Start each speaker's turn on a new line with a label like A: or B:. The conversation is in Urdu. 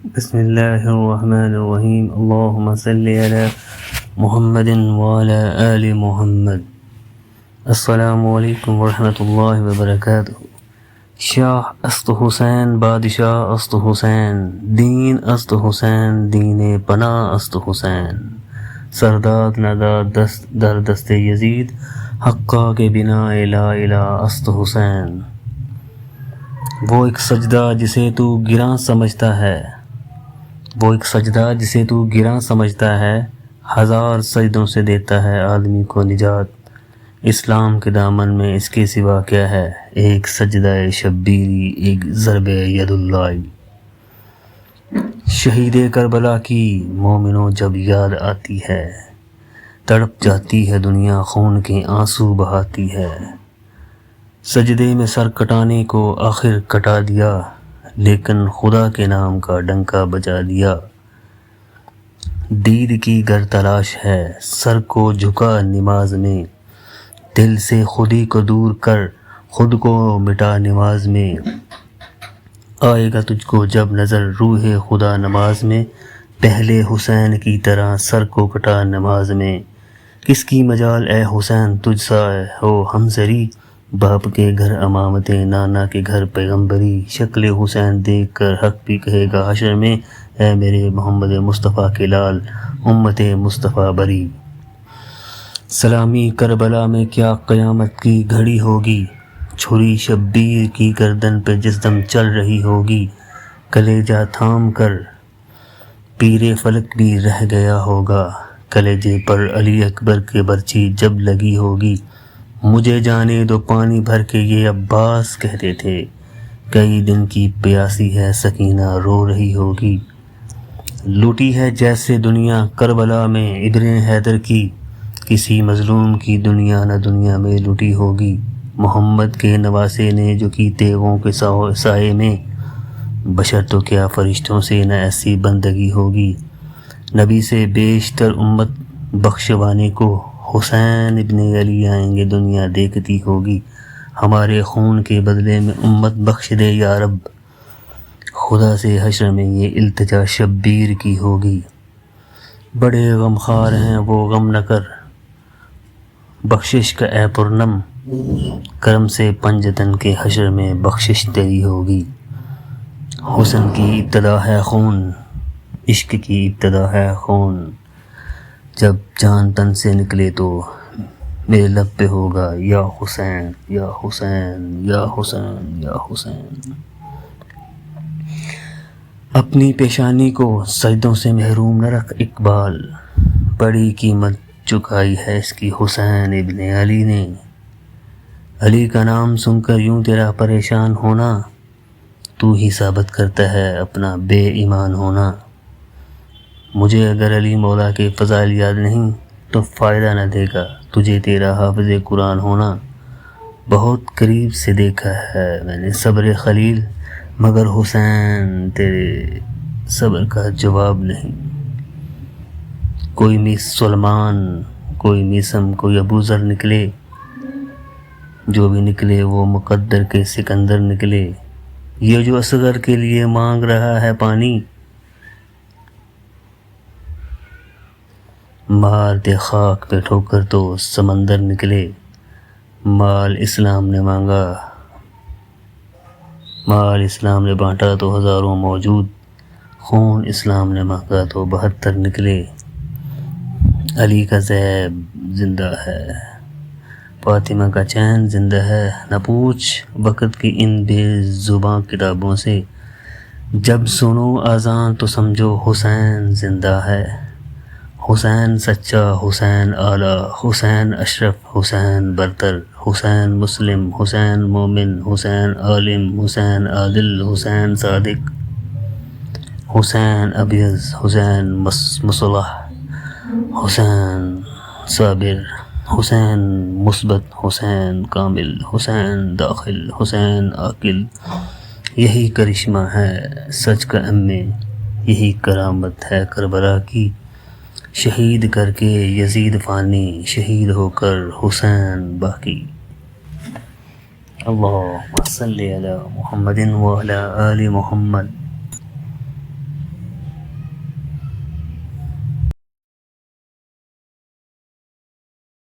A: بسم اللہ الرحمن الرحیم اللہم صلی علی محمد وعلی آل محمد۔ السلام علیکم ورحمۃ اللہ وبرکاتہ۔ شاہ است حسین بادشاہ است حسین، دین است حسین دین پناہ است حسین، سرداد نداد دست در دست یزید، حقہ کے بنا لا الہ است حسین۔ وہ ایک سجدہ جسے تو گراں سمجھتا ہے، وہ ایک سجدہ جسے تو گراں سمجھتا ہے، ہزار سجدوں سے دیتا ہے آدمی کو نجات۔ اسلام کے دامن میں اس کے سوا کیا ہے، ایک سجدہ شبیری، ایک ضرب ید اللہ۔ شہید کربلا کی مومنوں جب یاد آتی ہے، تڑپ جاتی ہے دنیا، خون کے آنسو بہاتی ہے۔ سجدے میں سر کٹانے کو آخر کٹا دیا، لیکن خدا کے نام کا ڈنکا بجا دیا۔ دید کی گر تلاش ہے، سر کو جھکا نماز میں، دل سے خودی کو دور کر خود کو مٹا نماز میں۔ آئے گا تجھ کو جب نظر روح خدا نماز میں، پہلے حسین کی طرح سر کو کٹا نماز میں۔ کس کی مجال اے حسین تجھ سا ہو ہمسری، باپ کے گھر امامتیں، نانا کے گھر پیغمبری۔ شکل حسین دیکھ کر حق بھی کہے گا حشر میں، اے میرے محمد مصطفیٰ کے لال، امت مصطفیٰ بری۔ سلامی کربلا میں کیا قیامت کی گھڑی ہوگی، چھری شبیر کی گردن پہ جس دم چل رہی ہوگی۔ کلیجہ تھام کر پیر فلک بھی رہ گیا ہوگا، کلیجے پر علی اکبر کے برچی جب لگی ہوگی۔ مجھے جانے دو پانی بھر کے یہ عباس کہتے تھے، کئی دن کی پیاسی ہے سکینہ رو رہی ہوگی۔ لوٹی ہے جیسے دنیا کربلا میں ابن حیدر کی، کسی مظلوم کی دنیا نہ دنیا میں لوٹی ہوگی۔ محمد کے نواسے نے جو کی تیغوں کے سائے میں، بشر تو کیا فرشتوں سے نہ ایسی بندگی ہوگی۔ نبی سے بیشتر امت بخشوانے کو حسین ابن علی آئیں گے، دنیا دیکھتی ہوگی۔ ہمارے خون کے بدلے میں امت بخش دے یا رب، خدا سے حشر میں یہ التجا شبیر کی ہوگی۔ بڑے غمخوار ہیں وہ غم نہ کر، بخشش کا اے پرنم، کرم سے پنجتن کے حشر میں بخشش تیری ہوگی۔ حسن کی ابتدا ہے خون، عشق کی ابتدا ہے خون، جب جان تن سے نکلے تو میرے لب پہ ہوگا یا حسین یا حسین یا حسین یا حسین۔ اپنی پیشانی کو سجدوں سے محروم نہ رکھ اقبال، بڑی قیمت چکائی ہے اس کی حسین ابن علی نے۔ علی کا نام سن کر یوں تیرا پریشان ہونا، تو ہی ثابت کرتا ہے اپنا بے ایمان ہونا۔ مجھے اگر علی مولا کے فضائل یاد نہیں تو فائدہ نہ دے گا تجھے تیرا حافظ قرآن ہونا۔ بہت قریب سے دیکھا ہے میں نے صبر خلیل، مگر حسین تیرے صبر کا جواب نہیں۔ کوئی میس سلمان، کوئی میسم، کوئی ابو ذر نکلے، جو بھی نکلے وہ مقدر کے سکندر نکلے۔ یہ جو اصغر کے لیے مانگ رہا ہے پانی، مار دے خاک پہ ٹھوکر تو سمندر نکلے۔ مال اسلام نے مانگا، مال اسلام نے بانٹا تو ہزاروں موجود، خون اسلام نے مانگا تو 72 نکلے۔ علی کا زیب زندہ ہے، فاطمہ کا چین زندہ ہے، نہ پوچھ وقت کی ان بے زباں کتابوں سے، جب سنو اذان تو سمجھو حسین زندہ ہے۔ حسین سچا، حسین اعلیٰ، حسین اشرف، حسین برتر، حسین مسلم، حسین مومن، حسین عالم، حسین عادل، حسین صادق، حسین ابیض، حسین مصلح، حسین صابر، حسین مثبت، حسین کامل، حسین داخل، حسین عاقل۔ یہی کرشمہ ہے سچ کا ام میں، یہی کرامت ہے کربلا کی۔ شہید کر کے یزید فانی، شہید ہو کر حسین باقی۔ اللہم صلی علی محمد وعلی آل محمد۔